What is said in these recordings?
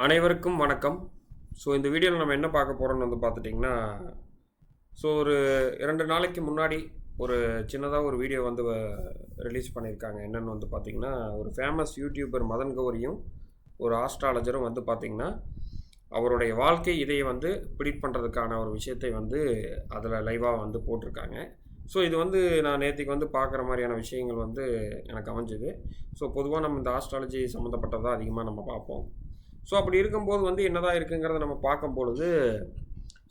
அனைவருக்கும் வணக்கம். ஸோ இந்த வீடியோவில் நம்ம என்ன பார்க்க போகிறோம்னு வந்து பார்த்துட்டிங்கன்னா, ஒரு 2 நாளைக்கு முன்னாடி ஒரு சின்னதாக ஒரு வீடியோ வந்து ரிலீஸ் பண்ணியிருக்காங்க. என்னென்னு வந்து பார்த்திங்கன்னா, ஒரு ஃபேமஸ் யூடியூபர் மதன் கௌரியும் ஒரு ஆஸ்ட்ராலஜரும் வந்து பார்த்திங்கன்னா, அவருடைய வாழ்க்கை இதை வந்து ப்ரிடிக்ட் பண்ணுறதுக்கான ஒரு விஷயத்தை வந்து அதில் லைவாக வந்து போட்டிருக்காங்க. ஸோ இது வந்து நான் நேற்றுக்கு வந்து பார்க்குற மாதிரியான விஷயங்கள் வந்து எனக்கு அமைஞ்சுது. ஸோ பொதுவாக நம்ம இந்த ஆஸ்ட்ராலஜி சம்மந்தப்பட்டதாக அதிகமாக நம்ம பார்ப்போம். ஸோ அப்படி இருக்கும்போது வந்து என்னதான் இருக்குங்கிறத நம்ம பார்க்கும்பொழுது,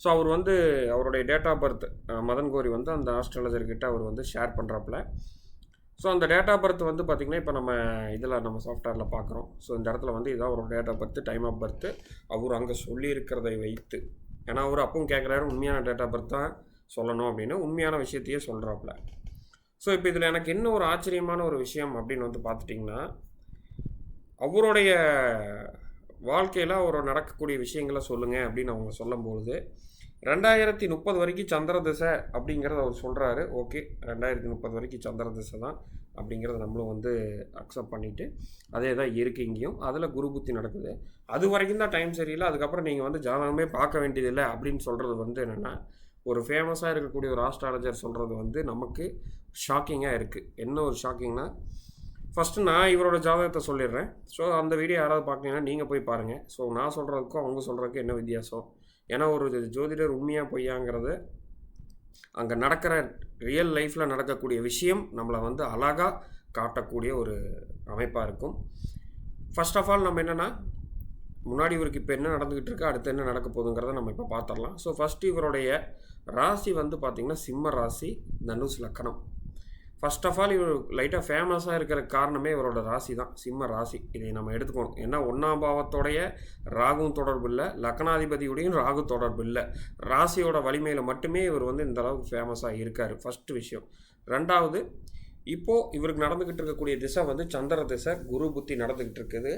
ஸோ அவர் வந்து அவருடைய டேட் ஆஃப் பர்த் மதன் கோரி வந்து அந்த ஆஸ்ட்ராலஜர்கிட்ட அவர் வந்து ஷேர் பண்ணுறாப்புல. ஸோ அந்த டேட் ஆஃப் பர்த் வந்து பார்த்திங்கன்னா, இப்போ நம்ம இதில் நம்ம சாஃப்ட்வேரில் பார்க்குறோம். ஸோ இந்த இடத்துல வந்து இதான் அவரோட date of birth, time of birth அவர் அங்கே சொல்லியிருக்கிறதை வைத்து, ஏன்னா அவர் அப்பவும் கேட்குறாரு உண்மையான டேட் ஆஃப் பர்த் தான் சொல்லணும் அப்படின்னு, உண்மையான விஷயத்தையே சொல்கிறாப்புல. ஸோ இப்போ இதில் எனக்கு என்ன ஒரு ஆச்சரியமான ஒரு விஷயம் அப்படின்னு வந்து பார்த்துட்டிங்கன்னா, அவருடைய வாழ்க்கையில் அவர் நடக்கக்கூடிய விஷயங்களை சொல்லுங்கள் அப்படின்னு அவங்க சொல்லும்பொழுது 2030 வரைக்கும் சந்திர திசை அப்படிங்கிறத அவர் சொல்கிறாரு. ஓகே, 2030 வரைக்கும் சந்திர திசை தான் அப்படிங்கிறத நம்மளும் வந்து அக்செப்ட் பண்ணிவிட்டு அதே தான் இருக்குது இங்கேயும். அதில் குரு புத்தி நடக்குது, அது வரைக்கும் தான் டைம் சரியில்லை, அதுக்கப்புறம் நீங்கள் வந்து ஜாதகமே பார்க்க வேண்டியதில்லை அப்படின்னு சொல்கிறது வந்து என்னென்னா, ஒரு ஃபேமஸாக இருக்கக்கூடிய ஒரு ஆஸ்ட்ராலஜர் சொல்கிறது வந்து நமக்கு ஷாக்கிங்காக இருக்குது. என்ன ஒரு ஷாக்கிங்னா, ஃபஸ்ட்டு நான் இவரோட ஜாதகத்தை சொல்லிடுறேன். ஸோ அந்த வீடியோ யாராவது பார்க்கலீங்கன்னா நீங்கள் போய் பாருங்கள். ஸோ நான் சொல்கிறதுக்கும் அவங்க சொல்கிறதுக்கும் என்ன வித்தியாசம், ஏன்னா ஒரு ஜோதிடர் உண்மையாக பொய்யாங்கிறது அங்கே நடக்கிற ரியல் லைஃப்பில் நடக்கக்கூடிய விஷயம் நம்மளை வந்து அழகாக காட்டக்கூடிய ஒரு அமைப்பாக இருக்கும். ஃபர்ஸ்ட் ஆஃப் ஆல் நம்ம என்னென்னா, முன்னாடி இவருக்கு இப்போ என்ன நடந்துக்கிட்டு இருக்கு, அடுத்து என்ன நடக்க போகுதுங்கிறத நம்ம இப்போ பார்த்துடலாம். ஸோ ஃபஸ்ட்டு இவருடைய ராசி வந்து பார்த்திங்கன்னா சிம்ம ராசி, தனுஷ் லக்கணம். ஃபர்ஸ்ட் ஆஃப் ஆல் இவர் லைட்டாக ஃபேமஸாக இருக்கிற காரணமே இவரோட ராசி தான், சிம்ம ராசி. இதை நம்ம எடுத்துக்கணும். ஏன்னா 1ஆம் பாவத்தோடைய ராகுவும் தொடர்பு இல்லை, லக்னாதிபதியுடையும் ராகு தொடர்பு இல்லை. ராசியோட வலிமையில் மட்டுமே இவர் வந்து இந்த அளவுக்கு ஃபேமஸாக இருக்கார். ஃபஸ்ட்டு விஷயம். ரெண்டாவது, இப்போது இவருக்கு நடந்துக்கிட்டு இருக்கக்கூடிய திசை வந்து சந்திர திசை, குரு புத்தி நடந்துக்கிட்டு இருக்குது.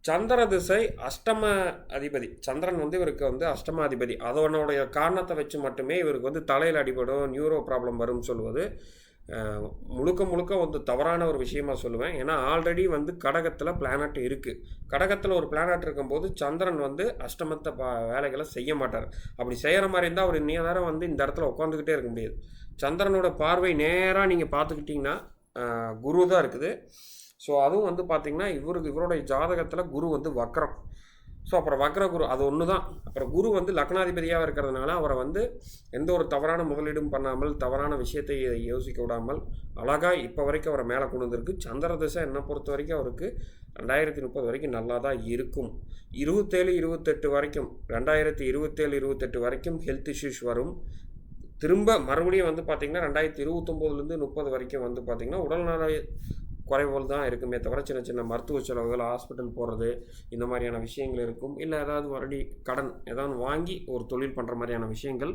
சந்திர திசை அஷ்டம அதிபதி, சந்திரன் வந்து இவருக்கு வந்து அஷ்டம அதிபதி. அதனுடைய காரணத்தை வச்சு மட்டுமே இவருக்கு வந்து தலையில் அடிபடும், நியூரோ ப்ராப்ளம் வரும்னு சொல்லுவது முழுக்க வந்து தவறான ஒரு விஷயமா சொல்லுவேன். ஏன்னா ஆல்ரெடி வந்து கடகத்தில் பிளானட் இருக்குது. கடகத்தில் ஒரு பிளானட் இருக்கும்போது சந்திரன் வந்து அஷ்டமத்தை வேலைகளை செய்ய மாட்டார். அப்படி செய்கிற மாதிரி இருந்தால் அவர் இன்னும் நேரம் வந்து இந்த இடத்துல உட்காந்துக்கிட்டே இருக்க முடியாது. சந்திரனோட பார்வை நேராக நீங்கள் பார்த்துக்கிட்டிங்கன்னா குரு தான் இருக்குது. ஸோ அதுவும் வந்து பார்த்திங்கன்னா இவருடைய ஜாதகத்தில் குரு வந்து வக்ரம். ஸோ அப்புறம் வக்ர குரு அது ஒன்று தான். அப்புறம் குரு வந்து லக்னாதிபதியாக இருக்கிறதுனால அவரை வந்து எந்த ஒரு தவறான முதலீடும் பண்ணாமல், தவறான விஷயத்தை யோசிக்க விடாமல் அழகாக இப்போ வரைக்கும் அவரை மேலே கொண்டு வந்திருக்கு. சந்திர திசை என்னை பொறுத்த வரைக்கும் அவருக்கு 2030 வரைக்கும் நல்லா தான் இருக்கும். 27-28 வரைக்கும், 2027-28 வரைக்கும் ஹெல்த் இஷ்யூஸ் வரும். திரும்ப மறுபடியும் வந்து பார்த்திங்கன்னா 2029 30 வரைக்கும் வந்து பார்த்திங்கன்னா உடல்நல குறைவுகள் தான் இருக்குமே தவிர சின்ன சின்ன மருத்துவ செலவுகள், ஹாஸ்பிட்டல் போகிறது, இந்த மாதிரியான விஷயங்கள் இருக்கும். இல்லை ஏதாவது மறுபடியும் கடன் ஏதாவது வாங்கி ஒரு தொழில் பண்ணுற மாதிரியான விஷயங்கள்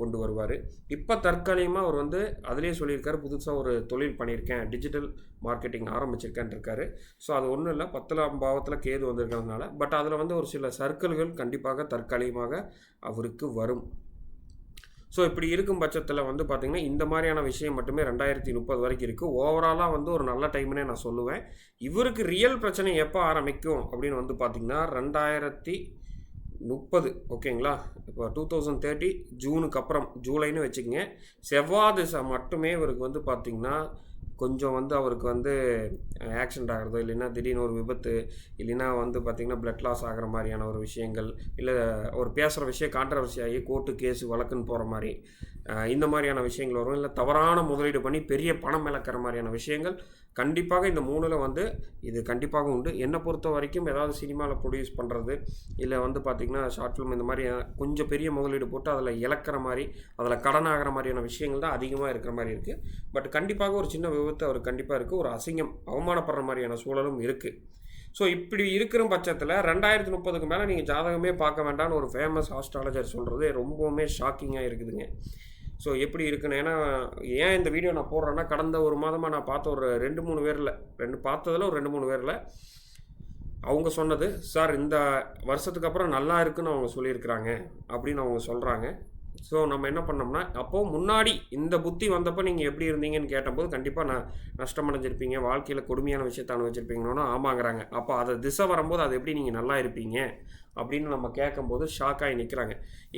கொண்டு வருவார். இப்போ தற்காலிகமாக அவர் வந்து அதிலே சொல்லியிருக்காரு, புதுசாக ஒரு தொழில் பண்ணியிருக்கேன், டிஜிட்டல் மார்க்கெட்டிங் ஆரம்பிச்சிருக்கேன்னு இருக்காரு. ஸோ அது ஒன்றும் இல்லை, 10ஆம் பாவத்தில் கேது வந்திருக்கிறதுனால. பட் அதில் வந்து ஒரு சில சர்க்கிள்கள் கண்டிப்பாக தற்காலிகமாக அவருக்கு வரும். ஸோ இப்படி இருக்கும் பட்சத்தில் வந்து பார்த்திங்கன்னா இந்த மாதிரியான விஷயம் மட்டுமே 2030 வரைக்கும் இருக்குது. ஓவராலாக வந்து ஒரு நல்ல டைம்னே நான் சொல்லுவேன். இவருக்கு ரியல் பிரச்சனை எப்போ ஆரம்பிக்கும் அப்படின்னு வந்து பார்த்திங்கன்னா 2030, ஓகேங்களா. இப்போ 2030 ஜூனுக்கு அப்புறம், ஜூலைன்னு வச்சுக்கோங்க, செவ்வாய் திசை மட்டுமே இவருக்கு வந்து பார்த்திங்கன்னா கொஞ்சம் வந்து அவருக்கு வந்து ஆக்சிடெண்ட் ஆகிறதோ, இல்லைன்னா திடீர்னு ஒரு விபத்து, இல்லைன்னா வந்து பார்த்திங்கன்னா பிளட் லாஸ் ஆகிற மாதிரியான ஒரு விஷயங்கள், இல்லை ஒரு பேசுகிற விஷயம் கான்ட்ரவர்சி ஆகி கோர்ட்டு கேஸு வழக்குன்னு போகிற மாதிரி இந்த மாதிரியான விஷயங்கள் வரும். இல்லை தவறான முதலீடு பண்ணி பெரிய பணம் இழக்கிற மாதிரியான விஷயங்கள் கண்டிப்பாக இந்த 3ல் வந்து இது கண்டிப்பாக உண்டு. என்னை பொறுத்த வரைக்கும் ஏதாவது சினிமாவில் ப்ரொடியூஸ் பண்ணுறது, இல்லை வந்து பார்த்திங்கன்னா ஷார்ட் ஃபிலிம், இந்த மாதிரி கொஞ்சம் பெரிய முதலீடு போட்டு அதில் இழக்கிற மாதிரி, அதில் கடன் ஆகிற மாதிரியான விஷயங்கள் தான் அதிகமாக இருக்கிற மாதிரி இருக்குது. பட் கண்டிப்பாக ஒரு சின்ன விபத்து அவர் கண்டிப்பாக இருக்குது. ஒரு அசிங்கம், அவமானப்படுற மாதிரியான சூழலும் இருக்குது. ஸோ இப்படி இருக்கிற பட்சத்தில் 2030க்கு மேலே நீங்கள் ஜாதகமே பார்க்க வேண்டாம்னு ஒரு ஃபேமஸ் ஆஸ்ட்ராலஜர் சொல்கிறது ரொம்பவுமே ஷாக்கிங்காக இருக்குதுங்க. ஸோ எப்படி இருக்குன்னு, ஏன்னா ஏன் இந்த வீடியோ நான் போடுறேன்னா, கடந்த ஒரு மாதமாக நான் பார்த்த ஒரு 2-3 பேரில் பார்த்ததில் ஒரு 2-3 பேரில் அவங்க சொன்னது, சார் இந்த வருஷத்துக்கு அப்புறம் நல்லா இருக்குன்னு அவங்க சொல்லியிருக்கிறாங்க அப்படின்னு அவங்க சொல்கிறாங்க. ஸோ நம்ம என்ன பண்ணோம்னா, அப்போது முன்னாடி இந்த புத்தி வந்தப்போ நீங்கள் எப்படி இருந்தீங்கன்னு கேட்டபோது கண்டிப்பாக நஷ்டமடைஞ்சிருப்பீங்க, வாழ்க்கையில் கொடுமையான விஷயத்தை அனுபவிச்சிருப்பீங்கன்னா ஆமாங்கிறாங்க. அப்போ அதை திசை வரும்போது அது எப்படி நீங்கள் நல்லா இருப்பீங்க அப்படின்னு நம்ம கேட்கும்போது ஷாக்காகி நிற்கிறாங்க.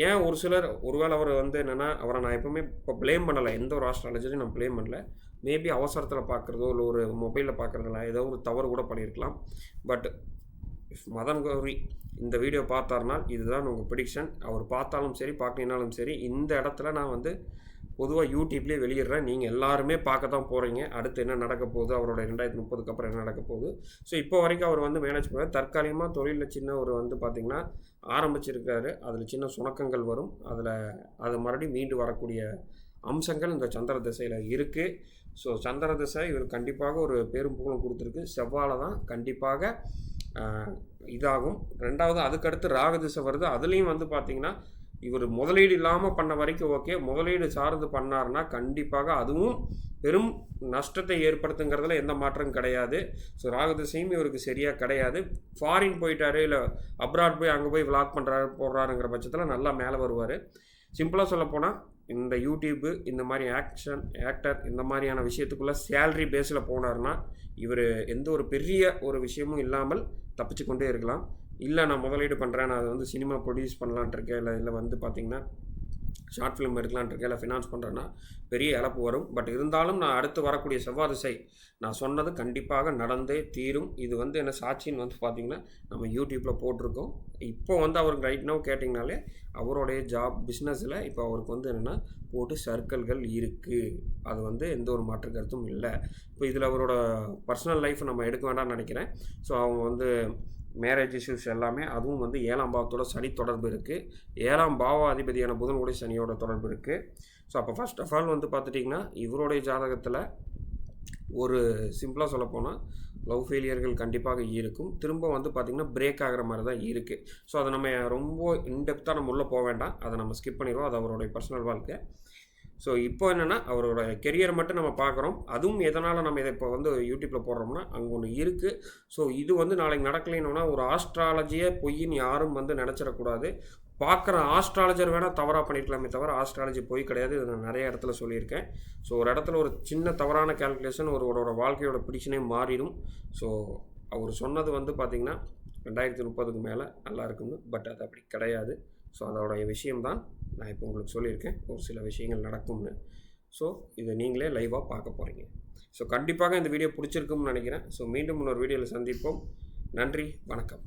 ஏன் ஒரு சிலர் ஒருவேளை அவர் வந்து என்னென்னா, அவரை நான் எப்பவுமே இப்போ ப்ளேம் பண்ணலை, எந்த ஒரு ஆஸ்ட்ராலஜரையும் நான் ப்ளேம் பண்ணல. மேபி அவசரத்தில் பார்க்குறதோ இல்லை ஒரு மொபைலில் பார்க்குறதுல ஏதோ ஒரு தவறு கூட பண்ணியிருக்கலாம். பட் மதன் கௌரி இந்த வீடியோ பார்த்தாருனால் இதுதான் உங்கள் ப்ரிடிக்ஷன். அவர் பார்த்தாலும் சரி பார்க்கலினாலும் சரி, இந்த இடத்துல நான் வந்து பொதுவாக யூடியூப்லேயே வெளியிடுறேன். நீங்கள் எல்லாருமே பார்க்க தான் போகிறீங்க. அடுத்து என்ன நடக்க போகுது, அவரோட 2030க்கு அப்புறம் என்ன நடக்க போகுது. ஸோ இப்போ வரைக்கும் அவர் வந்து மேனேஜ் பண்ண தற்காலிகமாக தொழிலில் சின்ன ஒரு வந்து பார்த்திங்கன்னா ஆரம்பிச்சிருக்காரு. அதில் சின்ன சுணக்கங்கள் வரும். அது மறுபடியும் மீண்டு வரக்கூடிய அம்சங்கள் இந்த சந்திர திசையில் இருக்குது. ஸோ சந்திர திசை இவர் கண்டிப்பாக ஒரு பேரும் புகழும் கொடுத்துருக்கு. செவ்வாயில் தான் கண்டிப்பாக இதாகும். ரெண்டாவது அதுக்கடுத்து ராகு திசை வருது. அதுலேயும் வந்து பார்த்திங்கன்னா இவர் முதலீடு இல்லாமல் பண்ண வரைக்கும் ஓகே, முதலீடு சார்ந்து பண்ணார்னா கண்டிப்பாக அதுவும் பெரும் நஷ்டத்தை ஏற்படுத்துங்கிறதுல எந்த மாற்றம் கிடையாது. ஸோ ராகு திசையும் இவருக்கு சரியாக கிடையாது. ஃபாரின் போயிட்டாரு, இல்லை அப்ராட் போய் அங்கே போய் விளாக் போடுறாருங்கிற பட்சத்தில் நல்லா மேலே வருவார். சிம்பிளாக சொல்லப்போனால் இந்த யூடியூப்பு இந்த மாதிரி ஆக்டர் இந்த மாதிரியான விஷயத்துக்குள்ளே சேல்ரி பேஸில் போனார்னா இவர் எந்த ஒரு பெரிய ஒரு விஷயமும் இல்லாமல் தப்பிச்சு கொண்டே இருக்கலாம். இல்லை நான் முதலீடு பண்ணுறேன், நான் அதை வந்து சினிமா ப்ரொடியூஸ் பண்ணலான்ட்டு இருக்கேன், இல்லை வந்து பார்த்திங்கன்னா ஷார்ட் ஃபிலிம் எடுக்கலான்ட்டு இருக்கேன், இல்லை ஃபினான்ஸ் பண்ணுறேன்னா பெரிய இழப்பு வரும். பட் இருந்தாலும் நான் அடுத்து வரக்கூடிய செவ்வாய் திசை நான் சொன்னது கண்டிப்பாக நடந்தே தீரும். இது வந்து என்ன சாட்சின்னு வந்து பார்த்திங்கன்னா நம்ம யூடியூப்பில் போட்டிருக்கோம். இப்போ வந்து அவருக்கு ரைட் நவ் கேட்டிங்கனாலே அவருடைய ஜாப் பிஸ்னஸில் இப்போ அவருக்கு வந்து என்னென்னா போட்டு சர்க்கிள்கள் இருக்குது. அது வந்து எந்த ஒரு மாற்று கருத்தும் இல்லை. இப்போ இதில் அவரோட பர்சனல் லைஃப் நம்ம எடுக்க வேண்டாம்னு நினைக்கிறேன். ஸோ அவங்க வந்து மேரேஜ் இஷ்யூஸ் எல்லாமே, அதுவும் வந்து 7ஆம் பாவத்தோட சனி தொடர்பு இருக்குது. 7ஆம் பாவாதிபதியான புதனுடைய சனியோட தொடர்பு இருக்குது. ஸோ அப்போ ஃபர்ஸ்ட் ஆஃப் ஆல் வந்து பார்த்துட்டிங்கன்னா இவருடைய ஜாதகத்தில் ஒரு சிம்பிளாக சொல்லப்போனால் லவ் ஃபெயிலியர்கள் கண்டிப்பாக இருக்கும். திரும்ப வந்து பார்த்திங்கன்னா பிரேக் ஆகிற மாதிரி தான் இருக்குது. ஸோ அதை நம்ம ரொம்ப இன்டெப்த்தாக நம்ம உள்ளே போக வேண்டாம், அதை நம்ம ஸ்கிப் பண்ணிடுவோம். அது அவருடைய பர்சனல் வாழ்க்கை. ஸோ இப்போ என்னென்னா அவரோட கெரியரை மட்டும் நம்ம பார்க்குறோம். அதுவும் எதனால் நம்ம இதை இப்போ வந்து யூடியூப்பில் போடுறோம்னா அங்கே ஒன்று இருக்குது. ஸோ இது வந்து நாளைக்கு நடக்கலைன்னா ஒரு ஆஸ்ட்ராலஜியை பொய்ன்னு யாரும் வந்து நினச்சிடக்கூடாது. பார்க்குற ஆஸ்ட்ராலஜர் வேணால் தவறாக பண்ணியிருக்கலாமே தவிர ஆஸ்ட்ராலஜி பொய் கிடையாது. இது நான் நிறைய இடத்துல சொல்லியிருக்கேன். ஸோ ஒரு இடத்துல ஒரு சின்ன தவறான கேல்குலேஷன் ஒருவரோட வாழ்க்கையோட பிடிச்சனே மாறிடும். ஸோ அவர் சொன்னது வந்து பார்த்திங்கன்னா 2030க்கு மேலே நல்லா இருக்குன்னு, பட் அது அப்படி கிடையாது. ஸோ அதோடைய விஷயம்தான் நான் இப்போ உங்களுக்கு சொல்லியிருக்கேன், ஒரு சில விஷயங்கள் நடக்கும்னு. ஸோ இதை நீங்களே லைவாக பார்க்க போகிறீங்க. ஸோ கண்டிப்பாக இந்த வீடியோ பிடிச்சிருக்கும்னு நினைக்கிறேன். ஸோ மீண்டும் இன்னொரு வீடியோவில் சந்திப்போம். நன்றி, வணக்கம்.